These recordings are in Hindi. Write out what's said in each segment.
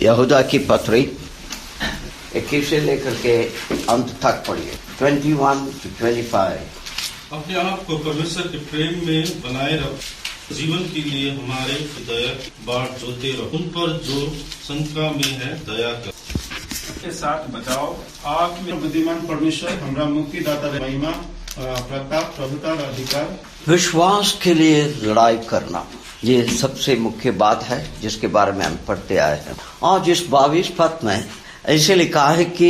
यहूदा की पत्री 21 से लेकर के अंत तक पढ़िए 21 to 25। अपने आप को परमेश्वर के प्रेम में बनाए रखो, जीवन के लिए हमारे दया बाट जोते रहो, उन पर जो शंका में है दया कर के साथ बचाओ। आप में बुद्धिमान परमेश्वर हमरा मुक्तिदाता महिमा प्रताप प्रभुता और अधिकार। विश्वास के लिए लड़ाई करना, ये सबसे मुख्य बात है जिसके बारे में हम पढ़ते आए हैं। आज इस 22 पद में ऐसे लिखा है कि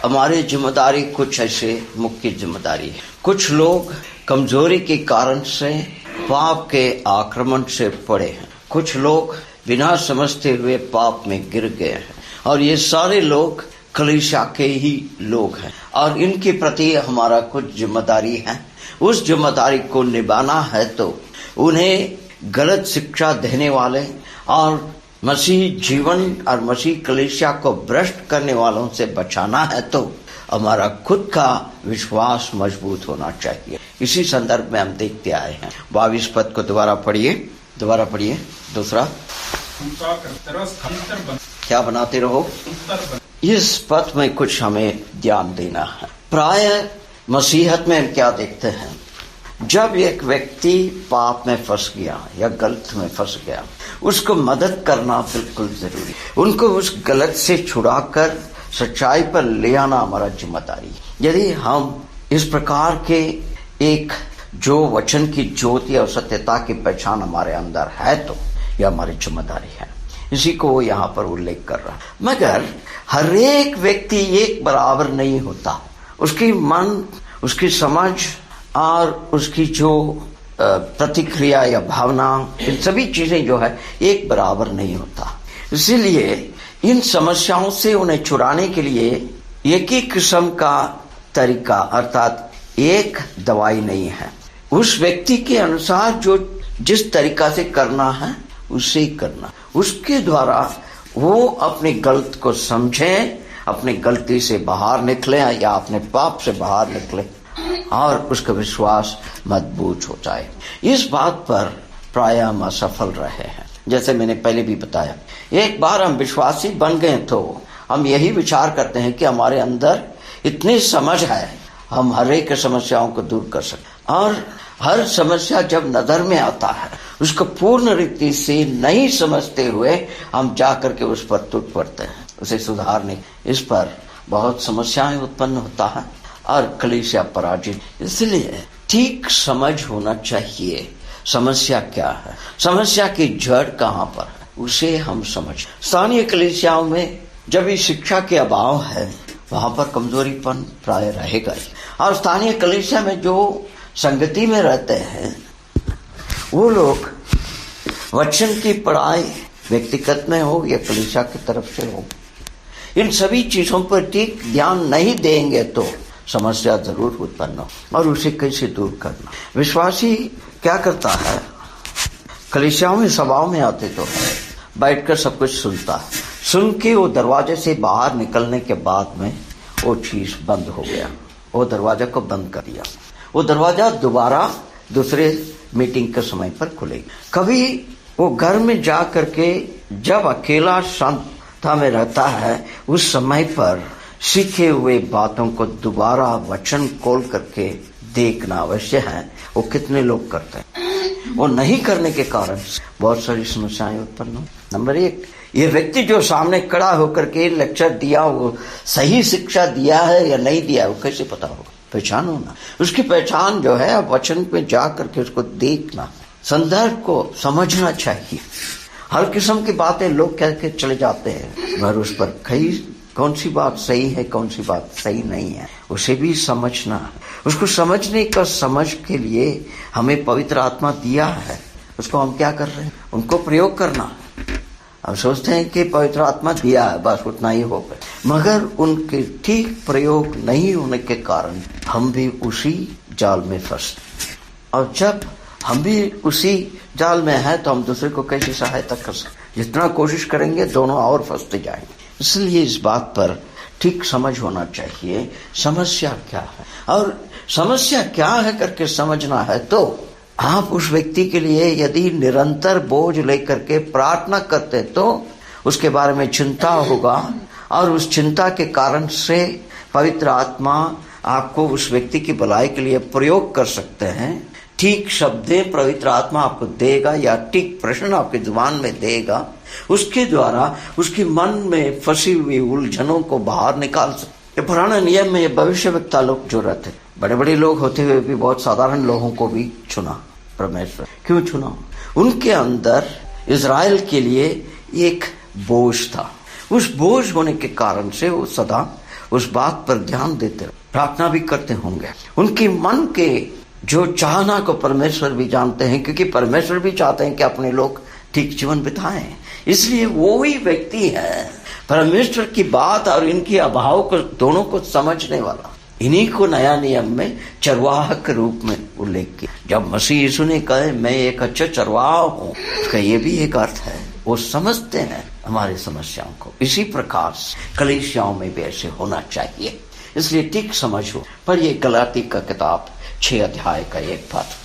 हमारी जिम्मेदारी कुछ ऐसे मुख्य जिम्मेदारी है। कुछ लोग कमजोरी के कारण से पाप के आक्रमण से पड़े हैं, कुछ लोग बिना समझते हुए पाप में गिर गए हैं, और ये सारे लोग कलीसिया के ही लोग हैं और इनके प्रति हमारा कुछ जिम्मेदारी है। उस जिम्मेदारी को निभाना है तो उन्हें गलत शिक्षा देने वाले और मसीह जीवन और मसीह कलीसिया को भ्रष्ट करने वालों से बचाना है तो हमारा खुद का विश्वास मजबूत होना चाहिए। इसी संदर्भ में हम देखते आए हैं। 22 पद को दोबारा पढ़िए दूसरा। क्या बनाते रहो। इस पद में कुछ हमें ध्यान देना है। प्राय मसीहत में हम क्या देखते हैं, जब एक व्यक्ति पाप में फंस गया या गलत में फंस गया, उसको मदद करना बिल्कुल जरूरी। उनको उस गलत से छुड़ाकर सच्चाई पर ले आना हमारा जिम्मेदारी। यदि हम इस प्रकार के एक जो वचन की ज्योति और सत्यता की पहचान हमारे अंदर है तो यह हमारी जिम्मेदारी है। इसी को वो यहाँ पर उल्लेख कर रहा है। मगर हर एक व्यक्ति एक बराबर नहीं होता। उसकी मन, उसकी समझ और उसकी जो प्रतिक्रिया या भावना, इन सभी चीजें जो है एक बराबर नहीं होता। इसीलिए इन समस्याओं से उन्हें छुड़ाने के लिए एक ही किस्म का तरीका अर्थात एक दवाई नहीं है। उस व्यक्ति के अनुसार जो जिस तरीका से करना है उसे ही करना, उसके द्वारा वो अपनी गलत को समझे, अपनी गलती से बाहर निकले या अपने पाप से बाहर निकले और उसका विश्वास मजबूत हो जाए। इस बात पर प्राय हम असफल रहे हैं। जैसे मैंने पहले भी बताया, एक बार हम विश्वासी बन गए तो हम यही विचार करते हैं कि हमारे अंदर इतनी समझ है, हम हर एक समस्याओं को दूर कर सकते। और हर समस्या जब नजर में आता है उसको पूर्ण रीति से नहीं समझते हुए हम जाकर के उस पर टूट पड़ते हैं उसे सुधारने। इस पर बहुत समस्याएं उत्पन्न होता है और कलीसिया पराजित। इसलिए ठीक समझ होना चाहिए। समस्या क्या है, समस्या की जड़ कहाँ पर है, उसे हम समझ। स्थानीय कलीसियाओं में जब ये शिक्षा के अभाव है वहां पर कमजोरीपन प्राय रहेगा ही। और स्थानीय कलीसिया में जो संगति में रहते हैं वो लोग वचन की पढ़ाई व्यक्तिगत में हो या कलीसिया की तरफ से हो, इन सभी चीजों पर ठीक ध्यान नहीं देंगे तो समस्या जरूर उत्पन्न हो। और उसे कैसे दूर करना, विश्वासी क्या करता है, कलीसियाओं में सभाओं में आते तो बैठकर सब कुछ सुनता है, सुन के वो दरवाजे से बाहर निकलने के बाद में वो चीज बंद हो गया, वो दरवाजा को बंद कर दिया। वो दरवाजा दोबारा दूसरे मीटिंग के समय पर खुलेगा। कभी वो घर में जा करके जब अकेला शांतता में रहता है उस समय पर सीखे हुए बातों को दोबारा वचन खोल करके देखना अवश्य है। वो कितने लोग करते हैं, वो नहीं करने के कारण बहुत सारी समस्याएं उत्पन्न हो। नंबर 1, ये व्यक्ति जो सामने खड़ा होकर के लेक्चर दिया वो सही शिक्षा दिया है या नहीं दिया, वो कैसे पता होगा? पहचान होना, उसकी पहचान जो है वचन पे जा करके उसको देखना, संदर्भ को समझना चाहिए। हर किस्म की बातें लोग कह के चले जाते हैं मगर उस पर कौन सी बात सही है, कौन सी बात सही नहीं है, उसे भी समझना है। उसको समझने का समझ के लिए हमें पवित्र आत्मा दिया है, उसको हम क्या कर रहे हैं, उनको प्रयोग करना है। हम सोचते हैं कि पवित्र आत्मा दिया है बस उतना ही हो गए, मगर उनके ठीक प्रयोग नहीं होने के कारण हम भी उसी जाल में फंसते। और जब हम भी उसी जाल में हैं तो हम दूसरे को कैसे सहायता कर सकते? जितना कोशिश करेंगे दोनों और फंसते जाएंगे। इसलिए इस बात पर ठीक समझ होना चाहिए, समस्या क्या है और समस्या क्या है करके समझना है तो आप उस व्यक्ति के लिए यदि निरंतर बोझ लेकर के प्रार्थना करते तो उसके बारे में चिंता होगा और उस चिंता के कारण से पवित्र आत्मा आपको उस व्यक्ति की भलाई के लिए प्रयोग कर सकते हैं। ठीक शब्दें पवित्र आत्मा आपको देगा या ठीक प्रश्न आपके जुबान में देगा, उसके द्वारा उसके मन में फंसी हुई उलझनों को बाहर निकाल सकते। पुराने नियम में ये भविष्यवक्ता लोग जो रहते, बड़े बड़े लोग होते हुए भी बहुत साधारण लोगों को भी चुना परमेश्वर। क्यों चुना? उनके अंदर इज़राइल के लिए एक बोझ था। उस बोझ होने के कारण से वो सदा उस बात पर ध्यान देते, प्रार्थना भी करते होंगे। उनके मन के जो चाहना को परमेश्वर भी जानते हैं, क्योंकि परमेश्वर भी चाहते हैं कि अपने लोग ठीक जीवन बिताएं। इसलिए वो ही व्यक्ति है परमेश्वर की बात और इनके अभाव को दोनों को समझने वाला। इन्हीं को नया नियम में चरवाह के रूप में उल्लेख किया। जब मसीह यीशु ने कहे मैं एक अच्छा चरवाहा हूँ, उसका ये भी एक अर्थ है, वो समझते हैं हमारी समस्याओं को। इसी प्रकार कलीसियाओं में भी ऐसे होना चाहिए। इसलिए ठीक समझ हो। पर ये गलाती का किताब 6 अध्याय का एक पद।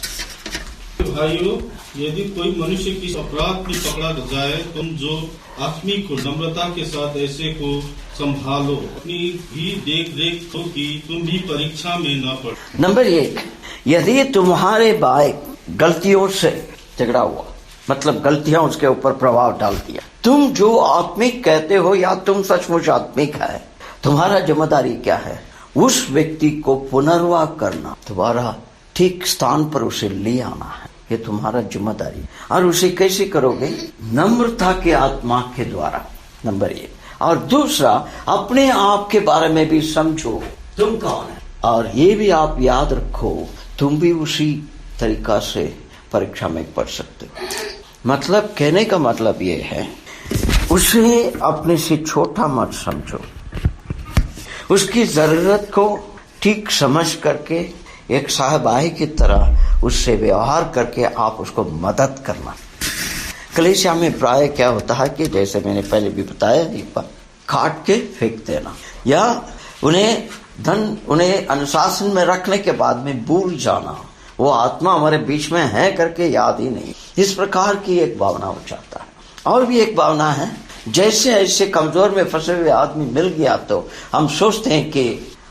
भाइयों, यदि कोई मनुष्य किसी अपराध में पकड़ा जाए, तुम जो आत्मिक को नम्रता के साथ ऐसे को संभालो, अपनी भी देख रेख हो कि तुम भी परीक्षा में न पड़ो। नंबर 1, यदि तुम्हारे भाई गलतियों से झगड़ा हुआ, मतलब गलतियां उसके ऊपर प्रभाव डाल दिया, तुम जो आत्मिक कहते हो या तुम सचमुच आत्मिक है, तुम्हारा जिम्मेदारी क्या है? उस व्यक्ति को पुनर्वाह करना, दोबारा ठीक स्थान पर उसे ले आना है। ये तुम्हारा जिम्मेदारी। और उसे कैसे करोगे? नम्रता के आत्मा के द्वारा, नंबर 1। और दूसरा, अपने आप के बारे में भी समझो तुम कौन है, और ये भी आप याद रखो तुम भी उसी तरीका से परीक्षा में पढ़ सकते हो। मतलब कहने का मतलब ये है, उसे अपने से छोटा मत समझो, उसकी जरूरत को ठीक समझ करके एक साहबाई की तरह उससे व्यवहार करके आप उसको मदद करना। कलीसिया में प्राय क्या होता है कि जैसे मैंने पहले भी बताया, एक बार काट के फेंक देना, या उन्हें अनुशासन में रखने के बाद में भूल जाना, वो आत्मा हमारे बीच में है करके याद ही नहीं। इस प्रकार की एक भावना हो जाता है। और भी एक भावना है, जैसे ऐसे कमजोर में फंसे हुए आदमी मिल गया तो हम सोचते हैं कि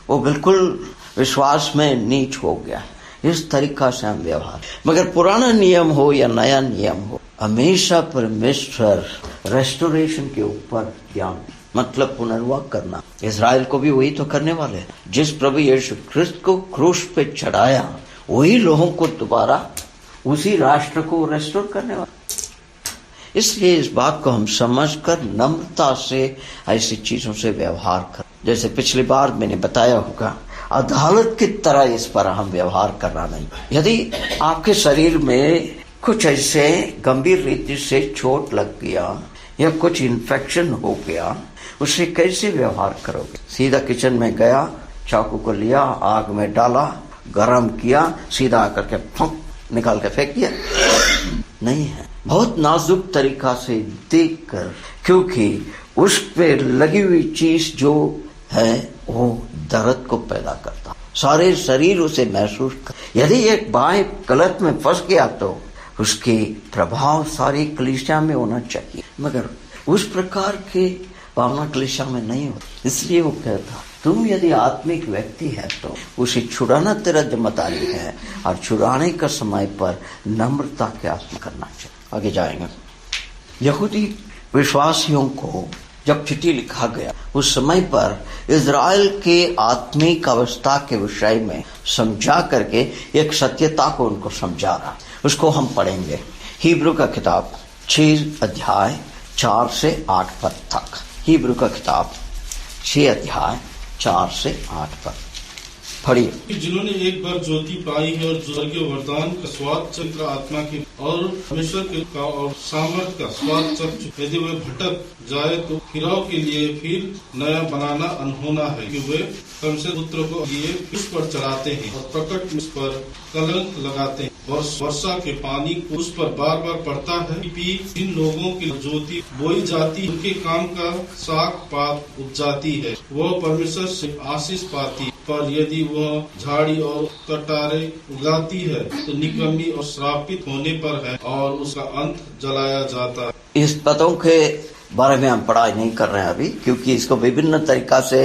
वो बिल्कुल विश्वास में नीच हो गया। इस तरीका से हम व्यवहार, मगर पुराना नियम हो या नया नियम हो, हमेशा परमेश्वर रेस्टोरेशन के ऊपर ध्यान, मतलब पुनर्वाह करना। इज़राइल को भी वही तो करने वाले हैं। जिस प्रभु यीशु ख्रिस्त को क्रूस पे चढ़ाया, वही लोगों को दोबारा उसी राष्ट्र को रेस्टोर करने वाला। इसलिए इस बात को हम समझकर नम्रता से ऐसी चीजों से व्यवहार कर, जैसे पिछली बार मैंने बताया होगा, अदालत की तरह इस पर हम व्यवहार करना नहीं। यदि आपके शरीर में कुछ ऐसे गंभीर रीति से चोट लग गया या कुछ इन्फेक्शन हो गया, उससे कैसे व्यवहार करोगे? सीधा किचन में गया, चाकू को लिया, आग में डाला, गरम किया, सीधा करके फंक निकाल के फेंक दिया? नहीं है। बहुत नाजुक तरीका से देखकर, क्योंकि उस पे लगी हुई चीज जो है वो दर्द को पैदा करता, सारे शरीर उसे महसूस कर। यदि एक भाई गलत में फंस गया तो उसके प्रभाव सारी कलीसिया में होना चाहिए, मगर उस प्रकार के भावना कलीसिया में नहीं होती। इसलिए वो कहता, तुम यदि आत्मिक व्यक्ति है तो उसे छुड़ाना तेरा जिम्मेदारी है, और छुड़ाने का समय पर नम्रता के आत्मा करना चाहिए। आगे जाएंगे। यहूदी विश्वासियों को जब चिट्ठी लिखा गया, उस समय पर इज़राइल के आत्मिक अवस्था के विषय में समझा करके एक सत्यता को उनको समझा रहा। उसको हम पढ़ेंगे। हिब्रू का किताब 6 अध्याय 4 से 8 पद तक। हिब्रू का किताब 6 अध्याय 4 से 8 पद पढ़िए। जिन्होंने एक बार ज्योति पाई है और स्वर्गीय वरदान का स्वाद चक्र आत्मा की और परमेश्वर के का और सामर्थ का स्वाद चक्र, यदि वे भटक जाए तो फिराव के लिए फिर नया बनाना अनहोना है कि वे परमेश्वर पुत्र को लिए उस पर चलाते हैं और प्रकट उस पर कलंक लगाते हैं। वर्षा के पानी को उस पर बार बार पड़ता है कि जिन लोगों की ज्योति बोई जाती है उनके काम का साग पात उपजाती है, वह परमेश्वर से आशीष पाती। पर यदि वह झाड़ी और कटारे उगाती है तो निकम्मी और श्रापित होने पर है और उसका अंत जलाया जाता है। इस पदों के बारे में हम पढ़ाई नहीं कर रहे हैं अभी, क्योंकि इसको विभिन्न तरीका से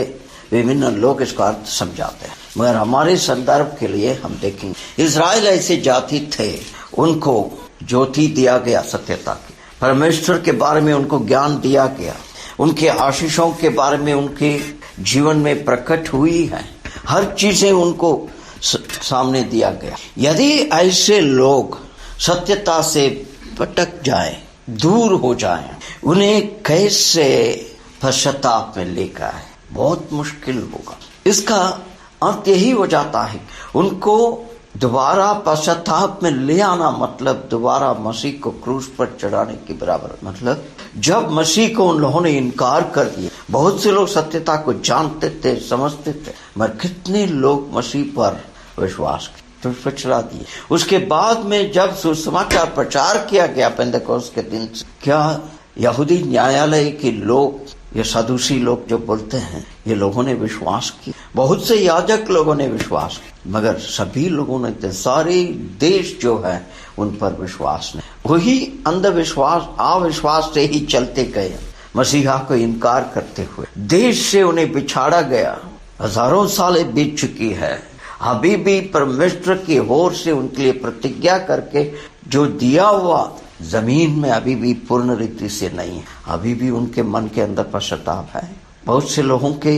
विभिन्न लोग इसका अर्थ समझाते हैं, मगर हमारे संदर्भ के लिए हम देखेंगे। इजराइल ऐसे जाति थे, उनको ज्योति दिया गया सत्यता की, परमेश्वर के बारे में उनको ज्ञान दिया गया, उनके आशीषों के बारे में उनके जीवन में प्रकट हुई है, हर चीजें उनको सामने दिया गया। यदि ऐसे लोग सत्यता से भटक जाएं, दूर हो जाएं, उन्हें कैसे पश्चाताप में लेकर आए, बहुत मुश्किल होगा। इसका अर्थ यही हो जाता है, उनको दोबारा पश्चाताप में ले आना मतलब दोबारा मसीह को क्रूस पर चढ़ाने के बराबर। मतलब जब मसीह को उन लोगों ने इनकार कर दिया, बहुत से लोग सत्यता को जानते थे, समझते थे, मगर कितने लोग मसीह पर विश्वास क्रूस पर चढ़ा दिए। उसके बाद में जब सुसमाचार प्रचार किया गया पेंतेकोस्त के दिन से, क्या यहूदी न्यायालय के लोग, ये सदूसी लोग जो बोलते हैं, ये लोगों ने विश्वास किया, बहुत से याजक लोगों ने विश्वास किया, मगर सभी लोगों ने, सारे देश जो है उन पर विश्वास नहीं। वही अंधविश्वास, अविश्वास से ही चलते गए, मसीहा को इनकार करते हुए देश से उन्हें बिछाड़ा गया। हजारों सालें बीत चुकी है, अभी भी परमेश्वर की ओर से उनके लिए प्रतिज्ञा करके जो दिया हुआ जमीन में अभी भी पूर्ण रीति से नहीं है, अभी भी उनके मन के अंदर पश्चाताप है। बहुत से लोगों के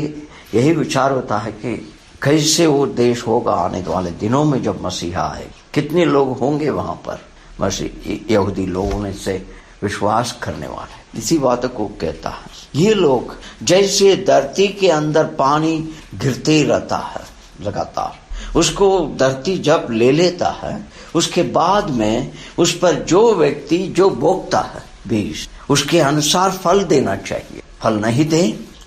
यही विचार होता है कि कैसे वो देश होगा आने वाले दिनों में जब मसीहा आए, कितने लोग होंगे वहां पर मसीह यहूदी लोगों में से विश्वास करने वाले। इसी बात को कहता है, ये लोग जैसे धरती के अंदर पानी गिरते रहता है लगातार, उसको धरती जब ले लेता है, उसके बाद में उस पर जो व्यक्ति जो बोता है बीज, उसके अनुसार फल देना चाहिए। फल नहीं दे,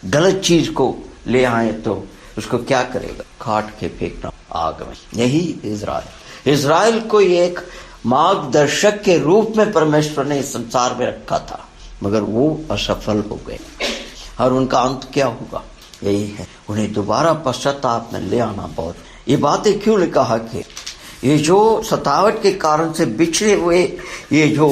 गलत चीज को ले आए तो उसको क्या करेगा, काट के फेंकना आग में। यही इजराइल को एक मार्गदर्शक के रूप में परमेश्वर ने इस संसार में रखा था, मगर वो असफल हो गए। और उनका अंत क्या होगा, यही है, उन्हें दोबारा पश्चाताप में ले आना। बहुत ये बातें क्यों लिखा है कि ये जो सतावट के कारण से बिछड़े हुए ये जो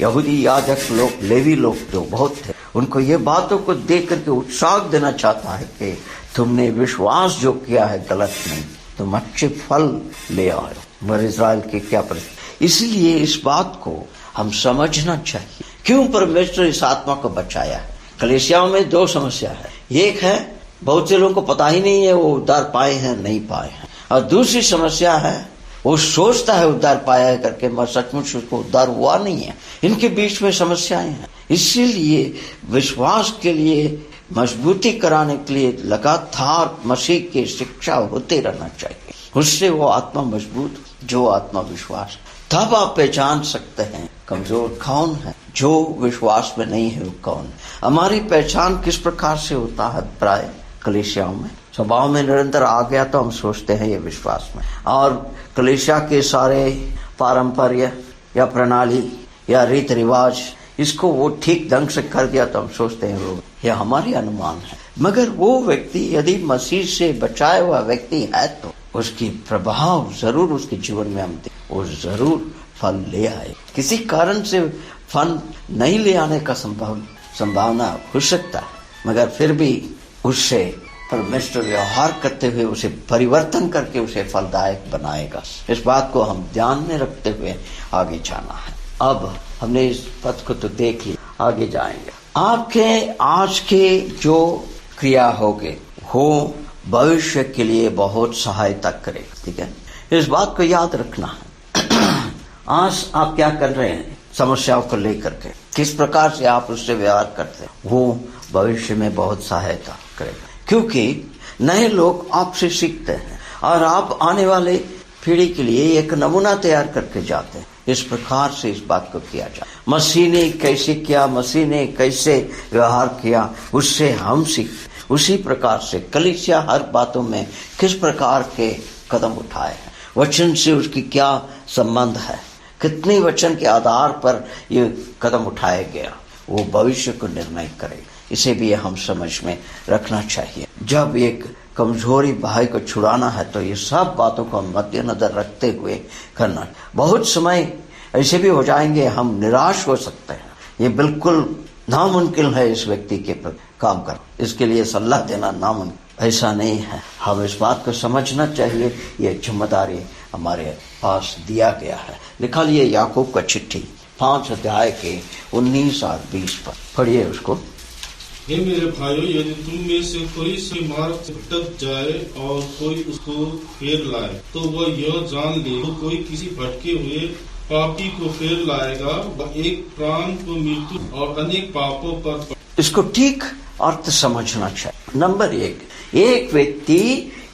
यहूदी याजक लोग, लेवी लोग जो बहुत थे, उनको ये बातों को देख करके उत्साह देना चाहता है कि तुमने विश्वास जो किया है गलत नहीं, तुम अच्छे फल ले आए। मगर इजराइल के क्या परिस्थिति, इसलिए इस बात को हम समझना चाहिए क्यों परमेश्वर इस आत्मा को बचाया है। कलीसियाओं में दो समस्या है, एक है बहुत से लोगों को पता ही नहीं है वो उद्धार पाए हैं नहीं पाए हैं, और दूसरी समस्या है वो सोचता है उद्धार पाया है करके, मगर सचमुच उसको उद्धार हुआ नहीं है। इनके बीच में समस्याएं हैं। इसीलिए विश्वास के लिए मजबूती कराने के लिए लगातार मसीह की शिक्षा होते रहना चाहिए, उससे वो आत्मा मजबूत, जो आत्मा विश्वास, तब आप पहचान सकते हैं कमजोर कौन है, जो विश्वास में नहीं है वो कौन। हमारी पहचान किस प्रकार से होता है, प्राय कलीसियाओं में स्वभाव में निरंतर आ गया तो हम सोचते हैं ये विश्वास में, और कलीसिया के सारे पारंपर्य या प्रणाली या रीति रिवाज इसको वो ठीक ढंग से कर दिया तो हम सोचते हैं वो, यह हमारी अनुमान है। मगर वो व्यक्ति यदि मसीह से बचाया हुआ व्यक्ति है तो उसकी प्रभाव जरूर उसके जीवन में हम वो जरूर फल ले आए। किसी कारण से फल नहीं ले आने का संभावना हो सकता है, मगर फिर भी उससे परमेश्वर व्यवहार करते हुए उसे परिवर्तन करके उसे फलदायक बनाएगा। इस बात को हम ध्यान में रखते हुए आगे जाना है। अब हमने इस पद को तो देख लिया, आगे जाएंगे। आपके आज के जो क्रिया होगे वो भविष्य के लिए बहुत सहायता करेगा, ठीक है, इस बात को याद रखना है। आज आप क्या कर रहे हैं समस्याओं को लेकर के, किस प्रकार से आप उससे व्यवहार करते हैं, वो भविष्य में बहुत सहायता करेगा, क्योंकि नए लोग आपसे सीखते हैं और आप आने वाले पीढ़ी के लिए एक नमूना तैयार करके जाते हैं। इस प्रकार से इस बात को किया जाए, मसीह ने कैसे किया, मसीह ने कैसे व्यवहार किया, उससे हम सीख, उसी प्रकार से कलीसिया हर बातों में किस प्रकार के कदम उठाए हैं, वचन से उसकी क्या संबंध है, कितने वचन के आधार पर ये कदम उठाया गया, वो भविष्य को निर्णय करेगा। इसे भी हम समझ में रखना चाहिए। जब एक कमजोरी भाई को छुड़ाना है तो ये सब बातों को मद्देनजर रखते हुए करना। बहुत समय ऐसे भी हो जाएंगे हम निराश हो सकते हैं, ये बिल्कुल नामुमकिन है इस व्यक्ति के काम कर, इसके लिए सलाह देना नामुमकिन, ऐसा नहीं है। हम इस बात को समझना चाहिए, ये जिम्मेदारी हमारे पास दिया गया है। लिखा लिए याकूब का चिट्ठी 5 अध्याय के 19 और 20 पर पढ़िए उसको। हे मेरे भाइयों, यदि तुम में से कोई सही मार्ग से भटक जाए और कोई उसको फेर लाए, तो वह यह जान ले तो कोई किसी भटके हुए पापी को फेर लाएगा। वह एक प्राण को मृत्यु और अनेक पापों पर। इसको ठीक अर्थ समझना चाहिए। नंबर 1, एक व्यक्ति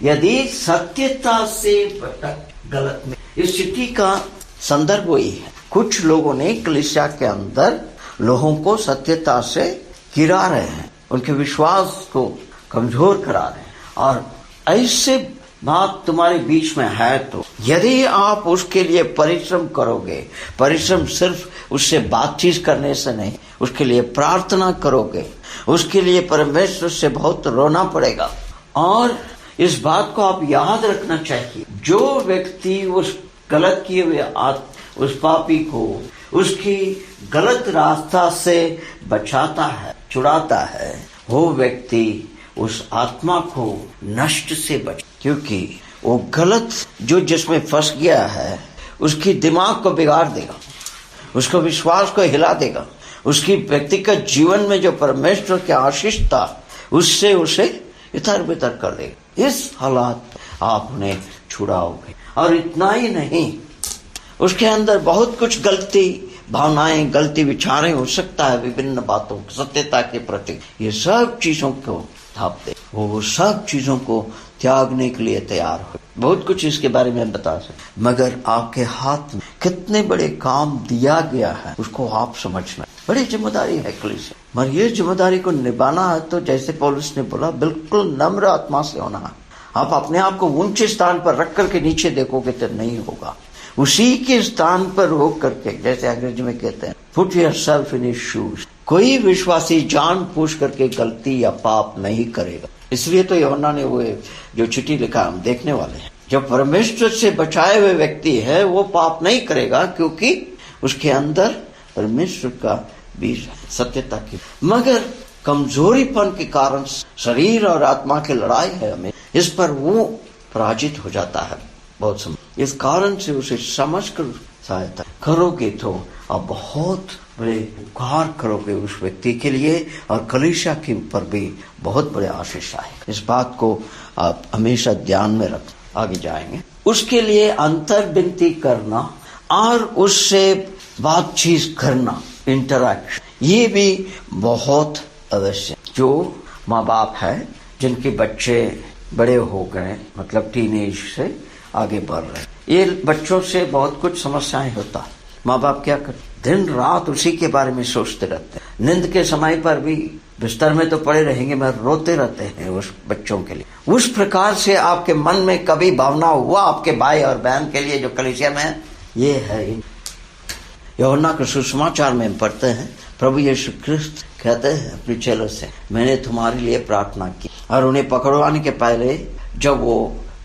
यदि सत्यता से भटक गलत में, इस चिट्ठी का संदर्भ वही है। कुछ लोगों ने कलीसिया के अंदर लोगों को सत्यता से गिरा रहे हैं, उनके विश्वास को कमजोर करा रहे हैं। और ऐसे बात तुम्हारे बीच में है तो यदि आप उसके लिए परिश्रम करोगे, परिश्रम सिर्फ उससे बातचीत करने से नहीं, उसके लिए प्रार्थना करोगे, उसके लिए परमेश्वर से बहुत रोना पड़ेगा। और इस बात को आप याद रखना चाहिए, जो व्यक्ति उस गलत किए हुए उस पापी को उसकी गलत रास्ता से बचाता है, छुड़ाता है, वो व्यक्ति उस आत्मा को नष्ट से बच, क्योंकि वो गलत जो जिसमें फंस गया है उसकी दिमाग को बिगाड़ देगा, उसको विश्वास को हिला देगा, उसकी व्यक्तिगत जीवन में जो परमेश्वर के आशीष था उससे उसे इधर बिधर कर देगा। इस हालात आप उन्हें छुड़ाओगे। और इतना ही नहीं, उसके अंदर बहुत कुछ गलती भावनाएं, गलती विचारें हो सकता है, विभिन्न बातों सत्यता के प्रति, ये सब चीजों को थाप दे, वो सब चीजों को त्यागने के लिए तैयार हो। बहुत कुछ इसके बारे में बता सकते, मगर आपके हाथ में कितने बड़े काम दिया गया है उसको आप समझना बड़ी जिम्मेदारी है कलीसिया। मगर ये जिम्मेदारी को निभाना है तो जैसे पौलुस ने बोला, बिल्कुल नम्र आत्मा से होना है। आप अपने आप को ऊंचे स्थान पर रख करके नीचे देखोगे तो नहीं होगा। उसी के स्थान पर हो करके, जैसे अंग्रेजी में कहते हैं, put yourself in his shoes. कोई विश्वासी जानबूझ करके गलती या पाप नहीं करेगा। इसलिए तो यूहन्ना ने वो जो चिट्ठी लिखा हम देखने वाले हैं। जो परमेश्वर से बचाए हुए व्यक्ति है वो पाप नहीं करेगा, क्योंकि उसके अंदर परमेश्वर का बीज है, सत्यता की। मगर कमजोरीपन के कारण शरीर और आत्मा की लड़ाई है, हमें इस पर वो पराजित हो जाता है बहुत समय। इस कारण से उसे समझ कर सहायता करोगे तो आप बहुत बड़े उपकार करोगे उस व्यक्ति के लिए, और कलीसिया के ऊपर भी बहुत बड़े आशीष आए। इस बात को आप हमेशा ध्यान में रख आगे जाएंगे। उसके लिए अंतर विनती करना और उससे बातचीत करना, इंटरैक्शन, ये भी बहुत अवश्य। जो माँ बाप है जिनके बच्चे बड़े हो गए, मतलब टीनेज से आगे बढ़ रहे, ये बच्चों से बहुत कुछ समस्याएं होता है। माँ बाप क्या करते, दिन रात उसी के बारे में सोचते रहते हैं। नींद के समय पर भी बिस्तर में तो पड़े रहेंगे मगर रोते रहते हैं उस बच्चों के लिए। उस प्रकार से आपके मन में कभी भावना हुआ आपके भाई और बहन के लिए जो कलीसिया में है? ये है यूहन्ना के सुसमाचार में हम पढ़ते हैं, प्रभु यीशु ख्रिस्त कहते हैं अपने चेलों से, मैंने तुम्हारे लिए प्रार्थना की। और उन्हें पकड़वाने के पहले जब वो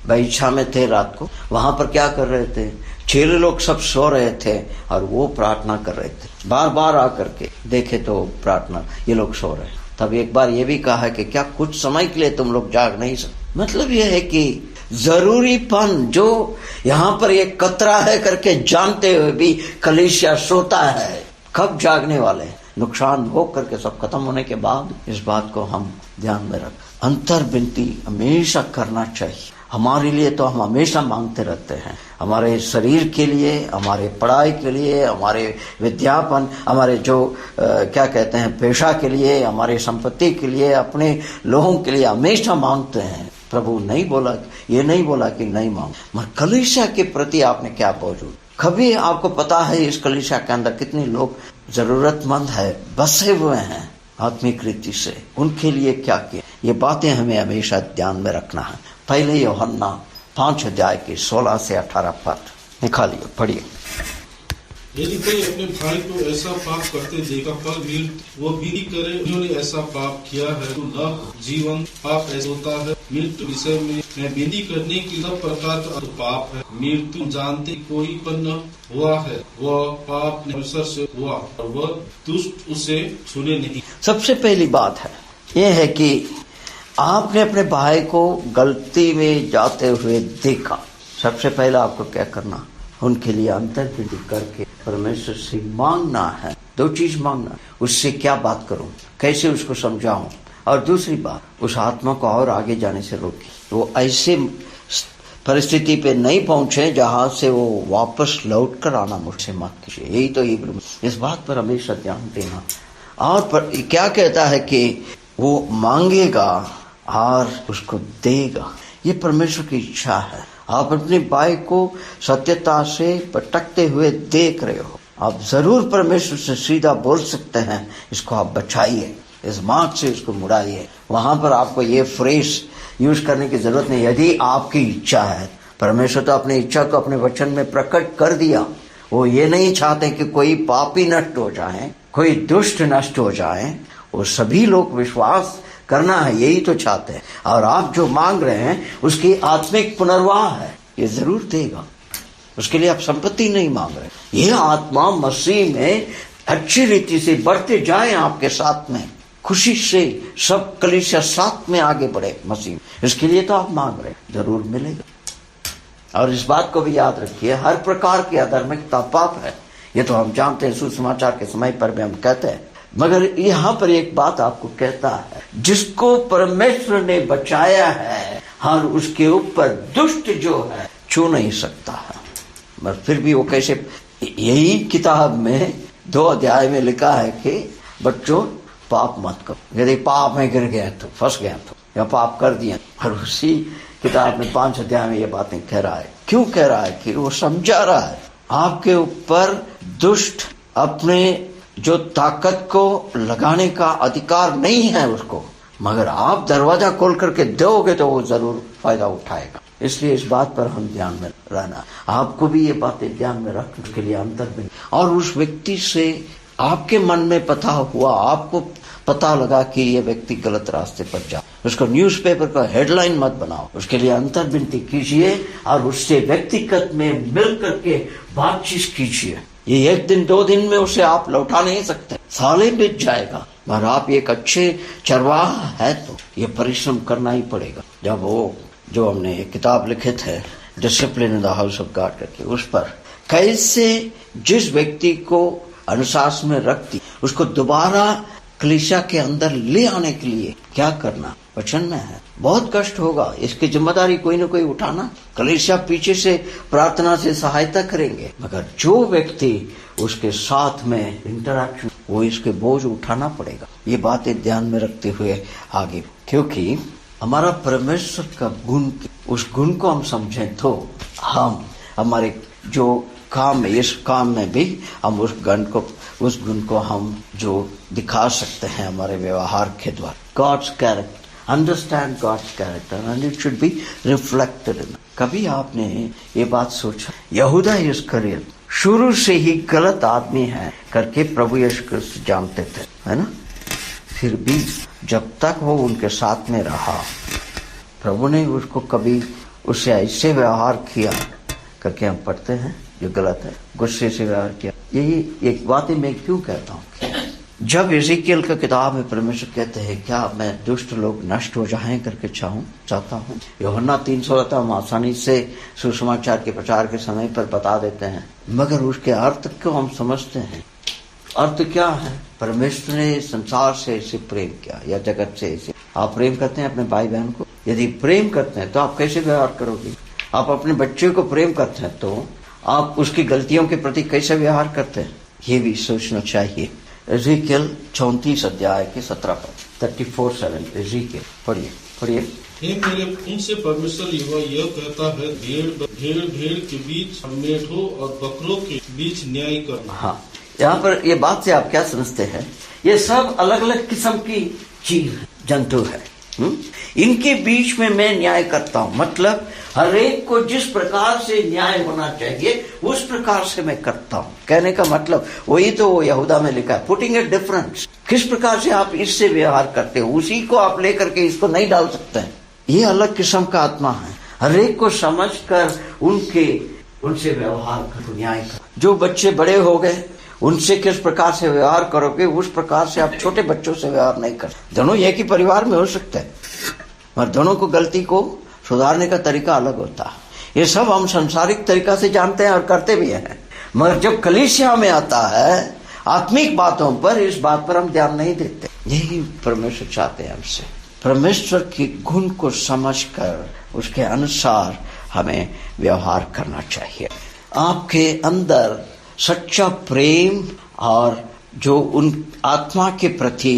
बगीचा में थे रात को, वहां पर क्या कर रहे थे, चेले लोग सब सो रहे थे और वो प्रार्थना कर रहे थे। बार बार आकर के देखे तो प्रार्थना, ये लोग सो रहे। तब एक बार ये भी कहा कि क्या कुछ समय के लिए तुम लोग जाग नहीं सकते? मतलब ये है कि जरूरीपन जो यहाँ पर एक कतरा है करके जानते हुए भी कलीसिया सोता है। कब जागने वाले, नुकसान हो करके सब खत्म होने के बाद। इस बात को हम ध्यान में रख, अंतर विनती हमेशा करना चाहिए। हमारे लिए तो हम हमेशा मांगते रहते हैं, हमारे शरीर के लिए, हमारे पढ़ाई के लिए, हमारे विद्यापन, हमारे जो क्या कहते हैं पेशा के लिए, हमारे संपत्ति के लिए, अपने लोगों के लिए हमेशा मांगते हैं। प्रभु नहीं बोला, ये नहीं बोला कि नहीं मांग, मगर कलीसिया के प्रति आपने क्या मौजूद, कभी आपको पता है इस कलीसिया के अंदर कितने लोग जरूरतमंद है, बसे हुए हैं आत्मिक रीति से, उनके लिए क्या किया? ये बातें हमें हमेशा ध्यान में रखना है। पहले यूहन्ना 5 अध्याय के 16 से 18 पद निकालिए, पढ़िए। यदि कोई अपने भाई को ऐसा पाप करते देखा फल मिल वो भी करे, उन्होंने ऐसा पाप किया है तो न जीवन पाप ऐसा होता है। मृत्यु विषय में मैं विधि करने की सब प्रकार का पाप है। मृत्यु जानते कोई उत्पन्न हुआ है, वह पाप अवसर से हुआ और वह दुष्ट उसे छूने नहीं। सबसे पहली बात है यह है कि आपने अपने भाई को गलती में जाते हुए देखा। सबसे पहले आपको क्या करना, उनके लिए अंतर्विधि करके परमेश्वर से मांगना है। दो चीज मांगना, उससे क्या बात करूं, कैसे उसको समझाऊं, और दूसरी बात उस आत्मा को और आगे जाने से रोकी, वो ऐसे परिस्थिति पे नहीं पहुंचे जहां से वो वापस लौट कर आना मुझसे मत कीजिए। यही तो इस बात पर हमेशा ध्यान देना। और क्या कहता है कि वो मांगेगा और उसको देगा, ये परमेश्वर की इच्छा है। आप अपने भाई को सत्यता से भटकते हुए देख रहे हो, आप जरूर परमेश्वर से सीधा बोल सकते हैं, इसको आप बचाइए, इस मार्ग से इसको मुड़ाइए। वहां पर आपको ये फ्रेज यूज करने की जरूरत नहीं, यदि आपकी इच्छा है। परमेश्वर तो अपनी इच्छा को अपने वचन में प्रकट कर दिया। वो ये नहीं चाहते कि कोई पापी नष्ट हो जाए, कोई दुष्ट नष्ट हो जाए, वो सभी लोग विश्वास करना है, यही तो चाहते हैं। और आप जो मांग रहे हैं उसकी आत्मिक पुनर्वाह है, ये जरूर देगा। उसके लिए आप संपत्ति नहीं मांग रहे, ये आत्मा मसीह में अच्छी रीति से बढ़ते जाए आपके साथ में, खुशी से सब कलीसिया साथ में आगे बढ़े मसीह, इसके लिए तो आप मांग रहे, जरूर मिलेगा। और इस बात को भी याद रखिए, हर प्रकार की अधर्मिकता पाप है, ये तो हम जानते हैं, सुसमाचार के समय पर भी हम कहते हैं। मगर यहाँ पर एक बात आपको कहता है, जिसको परमेश्वर ने बचाया है और उसके ऊपर दुष्ट जो है छू नहीं सकता है। मगर फिर भी वो कैसे, यही किताब में 2 अध्याय में लिखा है कि बच्चों पाप मत करो, यदि पाप में गिर गया तो फंस गया तो, या पाप कर दिया। और उसी किताब में 5 अध्याय में ये बातें कह रहा है। क्यों कह रहा है? कि वो समझा रहा है आपके ऊपर दुष्ट अपने जो ताकत को लगाने का अधिकार नहीं है उसको, मगर आप दरवाजा खोल करके दोगे तो वो जरूर फायदा उठाएगा। इसलिए इस बात पर हम ध्यान में रहना, आपको भी ये बातें ध्यान में रखने के लिए अंतर्विधि। और उस व्यक्ति से आपके मन में पता हुआ, आपको पता लगा कि ये व्यक्ति गलत रास्ते पर जा, उसको न्यूज़पेपर का हेडलाइन मत बनाओ, उसके लिए अंतर्विधि कीजिए और उससे व्यक्तिगत में मिल करके बातचीत कीजिए। ये 1 दिन 2 दिन में उसे आप लौटा नहीं सकते, साले बीत जाएगा। मगर आप एक अच्छे चरवाहा है तो ये परिश्रम करना ही पड़ेगा। जब वो जो हमने किताब लिखे थे discipline in the house of God करके, उस पर कैसे जिस व्यक्ति को अनुशासन में रखती उसको दोबारा कलीसिया के अंदर ले आने के लिए क्या करना वचन में है। बहुत कष्ट होगा, इसकी जिम्मेदारी कोई न कोई उठाना। कलीसिया पीछे से प्रार्थना से सहायता करेंगे, मगर जो व्यक्ति उसके साथ में इंटरैक्शन, वो इसके बोझ उठाना पड़ेगा। ये बातें ध्यान में रखते हुए आगे, क्योंकि हमारा परमेश्वर का गुण, उस गुण को हम समझें तो हम हमारे जो काम है, इस काम में भी हम उस गुण को हम जो दिखा सकते हैं हमारे व्यवहार के द्वारा। God's character, understand God's character and it should be reflected in. कभी आपने ये बात सोचा, यहूदा इस्करियोत शुरू से ही गलत आदमी है करके प्रभु यीशु क्रिस्त जानते थे, है ना? फिर भी जब तक वो उनके साथ में रहा, प्रभु ने उसको कभी उससे ऐसे व्यवहार किया करके हम पढ़ते हैं जो गलत है, गुस्से से व्यवहार किया। यही एक बात मैं क्यों कहता हूँ, जब यिर्मयाह का किताब में परमेश्वर कहते हैं क्या मैं दुष्ट लोग नष्ट हो जाएं करके चाहता हूँ। यूहन्ना 3:16 हम आसानी से सुसमाचार के प्रचार के समय पर बता देते हैं, मगर उसके अर्थ को हम समझते हैं। अर्थ क्या है? परमेश्वर ने संसार से ऐसे प्रेम किया, या जगत से ऐसे। आप प्रेम करते हैं अपने भाई बहन को? यदि प्रेम करते हैं तो आप कैसे व्यवहार करोगे? आप अपने बच्चे को प्रेम करते हैं तो आप उसकी गलतियों के प्रति कैसे व्यवहार करते हैं, ये भी सोचना चाहिए। यिर्मयाह 34 अध्याय के 17 पद, 34:7। यिर्मयाह पढ़िए। हे मेरे उनसे परमेश्वर यह कहता है, भेड़ के बीच मेढ़ों और बकरों के बीच न्याय करना। हाँ, यहाँ पर ये बात से आप क्या समझते हैं? ये सब अलग अलग किस्म की चीज जंतु है, इनके बीच में मैं न्याय करता हूं, मतलब हर एक को जिस प्रकार से न्याय होना चाहिए उस प्रकार से मैं करता हूं। कहने का मतलब वही तो यहूदा में लिखा है, पुटिंग ए डिफरेंस। किस प्रकार से आप इससे व्यवहार करते हो, उसी को आप लेकर के इसको नहीं डाल सकते हैं। ये अलग किस्म का आत्मा है। हर एक को समझ कर उनसे व्यवहार करो, न्याय करो। जो बच्चे बड़े हो गए उनसे किस प्रकार से व्यवहार करोगे उस प्रकार से आप छोटे बच्चों से व्यवहार नहीं कर। दोनों एक ही परिवार में हो सकते हैं, मगर दोनों को गलती को सुधारने का तरीका अलग होता है। ये सब हम सांसारिक तरीका से जानते हैं और करते भी हैं, मगर जब कलीसिया में आता है आत्मिक बातों पर, इस बात पर हम ध्यान नहीं देते। यही परमेश्वर चाहते हैं हमसे, परमेश्वर की गुण को समझकर उसके अनुसार हमें व्यवहार करना चाहिए। आपके अंदर सच्चा प्रेम और जो उन आत्मा के प्रति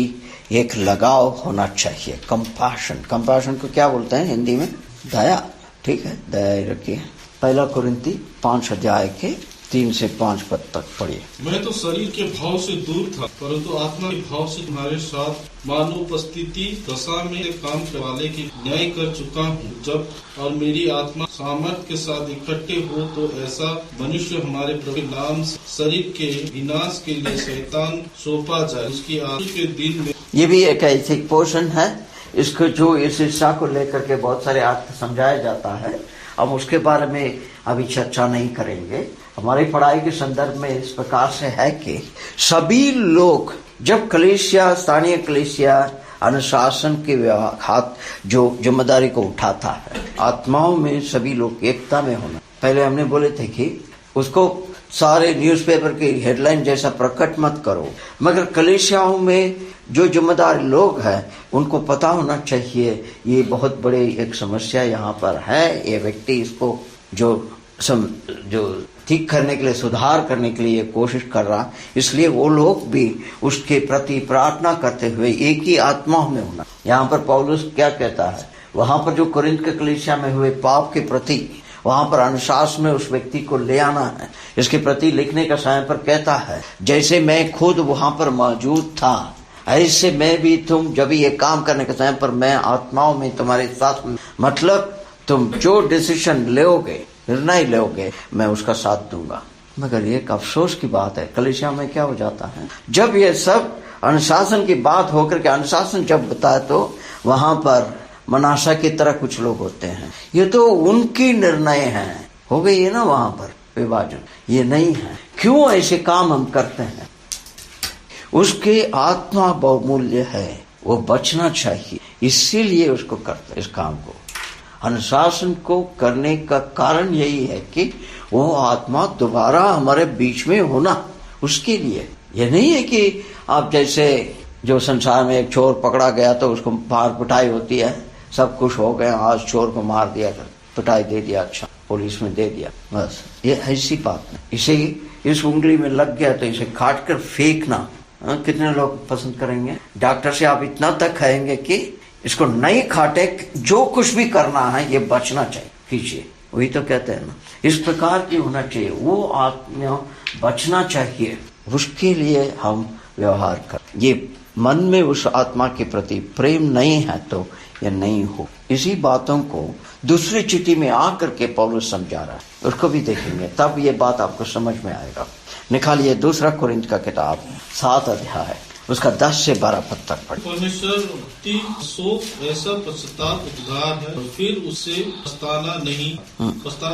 एक लगाव होना चाहिए। कंपैशन को क्या बोलते हैं हिंदी में? दया। ठीक है, दया ही रखिए। 1 कुरिन्ती 5 अध्याय के 3 से 5 पद तक पढ़िए। मैं तो शरीर के भाव से दूर था, परंतु आत्मा के भाव से तुम्हारे साथ मानवोपस्थिति दशा में काम वाले की न्याय कर चुका हूँ। जब और मेरी आत्मा सामर्थ के साथ इकट्ठे हो तो ऐसा मनुष्य हमारे प्रभु नाम शरीर के विनाश के लिए शैतान सौंपा जाए, उसकी आखिर के दिन में। ये भी एक ऐसी पोर्शन है, इसको जो इस हिस्सा को लेकर के बहुत सारे अर्थ समझाया जाता है। अब उसके बारे में अभी चर्चा नहीं करेंगे। हमारी पढ़ाई के संदर्भ में इस प्रकार से है कि सभी लोग जब कलीसिया, स्थानीय कलीसिया अनुशासन के हाथ जो जिम्मेदारी को उठाता है, आत्माओं में सभी लोग एकता में होना। पहले हमने बोले थे कि उसको सारे न्यूज़पेपर की हेडलाइन जैसा प्रकट मत करो, मगर कलीसियाओं में जो जिम्मेदार लोग हैं उनको पता होना चाहिए ये बहुत बड़ी एक समस्या यहाँ पर है। ये व्यक्ति इसको जो ठीक करने के लिए, सुधार करने के लिए कोशिश कर रहा, इसलिए वो लोग भी उसके प्रति प्रार्थना करते हुए एक ही आत्मा में होना। यहाँ पर पौलुस क्या कहता है, वहां पर जो कोरिन्थ के कलीसिया में हुए पाप के प्रति वहां पर अनुशासन में उस व्यक्ति को ले आना है। इसके प्रति लिखने का समय पर कहता है, जैसे मैं खुद वहां पर मौजूद था ऐसे मैं भी तुम जब ये काम करने के समय पर मैं आत्माओं में तुम्हारे साथ, मतलब तुम जो डिसीजन लोगे, निर्णय लोगे, मैं उसका साथ दूंगा। मगर एक अफसोस की बात है, कलीसिया में क्या हो जाता है, जब ये सब अनुशासन की बात होकर के अनुशासन जब बताए तो वहां पर मनाशा की तरह कुछ लोग होते हैं, ये तो उनकी निर्णय हैं, हो गई है ना वहां पर विभाजन। ये नहीं है। क्यों ऐसे काम हम करते हैं? उसके आत्मा बहुमूल्य है, वो बचना चाहिए, इसीलिए उसको करते। इस काम को, अनुशासन को करने का कारण यही है कि वो आत्मा दोबारा हमारे बीच में होना, उसके लिए। ये नहीं है कि आप जैसे जो संसार में एक चोर पकड़ा गया तो उसको मार पिटाई होती है, सब खुश हो गए, आज चोर को मार दिया, पिटाई दे दिया, अच्छा पुलिस में दे दिया, बस। ये ऐसी बात नहीं। इसे इस उंगली में लग गया तो इसे काट कर फेंकना कितने लोग पसंद करेंगे? डॉक्टर से आप इतना तक कहेंगे कि इसको नहीं काटे, जो कुछ भी करना है ये बचना चाहिए, कीजिए। वही तो कहते हैं ना, इस प्रकार की होना चाहिए, वो आत्मा बचना चाहिए, उसके लिए हम व्यवहार कर। ये मन में उस आत्मा के प्रति प्रेम नहीं है तो ये नहीं हो। इसी बातों को दूसरी चिट्ठी में आकर के पौलुस समझा रहा है, उसको भी देखेंगे, तब ये बात आपको समझ में आएगा। निकालिए 2 कुरिन्थ का किताब 7 अध्याय उसका 10 से 12 पद तक पढ़। परमेश्वर शोक ऐसा पश्चाताप उद्धार है और फिर उससे पछताना नहीं पड़ता,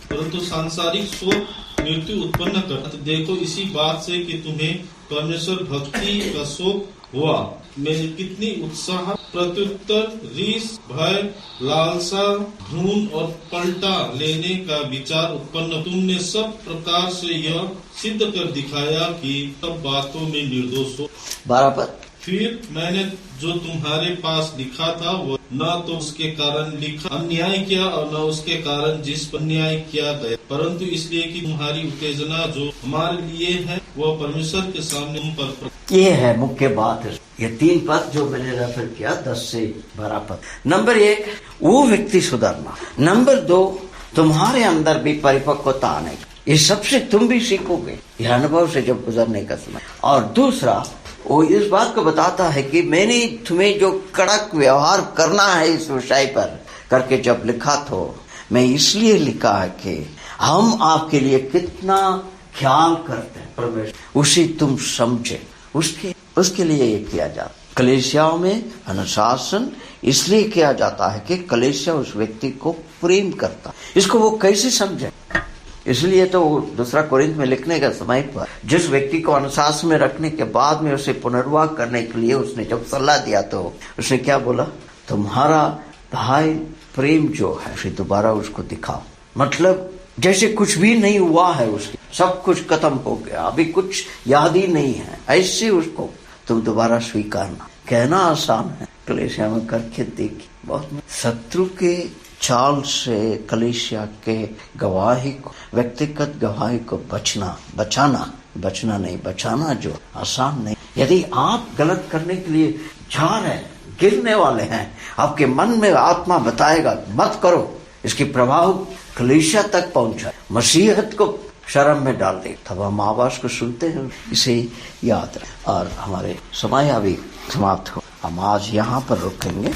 परंतु सांसारिक शोक मृत्यु उत्पन्न करता। देखो इसी बात से कि तुम्हें परमेश्वर भक्ति का शोक हुआ, में कितनी उत्साह, प्रत्युत्तर, रीस, भय, लालसा, घृण और पलटा लेने का विचार उत्पन्न। तुमने सब प्रकार से यह सिद्ध कर दिखाया कि सब बातों में निर्दोष हो। 12 पद। फिर मैंने जो तुम्हारे पास लिखा था वो न तो उसके कारण लिखा अन्याय किया और न उसके कारण जिस पर अन्याय किया गया, परंतु इसलिए कि तुम्हारी उत्तेजना जो हमारे लिए है वह परमेश्वर के सामने तुम पर। ये है मुख्य बात है, ये 3 पद जो मैंने रेफर किया 10 से 12 पद। नंबर 1 वो व्यक्ति सुधरना, नंबर 2 तुम्हारे अंदर भी परिपक्वता आने, ये सबसे तुम भी सीखोगे, यह अनुभव से जब गुजरने का समय, और दूसरा वो इस बात को बताता है कि मैंने तुम्हें जो कड़क व्यवहार करना है इस विषय पर करके जब लिखा तो मैं इसलिए लिखा है कि हम आपके लिए कितना ख्याल करते हैं परमेश्वर उसी तुम समझे उसके लिए ये किया जाता। कलीसियाओं में अनुशासन इसलिए किया जाता है कि कलीसिया उस व्यक्ति को प्रेम करता, इसको वो कैसे समझे। इसलिए तो दूसरा कोरिन्थ में लिखने का समय पर जिस व्यक्ति को अनुशासन में रखने के बाद में उसे पुनर्वाह करने के लिए उसने जब सलाह दिया तो उसने क्या बोला, तुम्हारा भाई प्रेम जो है उसे दोबारा उसको दिखाओ। मतलब जैसे कुछ भी नहीं हुआ है, उसके सब कुछ खत्म हो गया, अभी कुछ याद ही नहीं है, ऐसे उसको तुम दोबारा स्वीकारना। कहना आसान है, कलीसिया में करके देखिए बहुत। शत्रु के चाल से कलीसिया के गवाही को, व्यक्तिगत गवाही को बचाना जो आसान नहीं। यदि आप गलत करने के लिए जा रहे हैं, गिरने वाले हैं, आपके मन में आत्मा बताएगा मत करो, इसकी प्रभाव कलीसिया तक पहुंचा, मसीहत को शर्म में डाल दे, तब हम आवाज को सुनते हैं, इसे याद रखें। और हमारे समय अभी समाप्त हो, हम आज यहाँ पर रुकेंगे।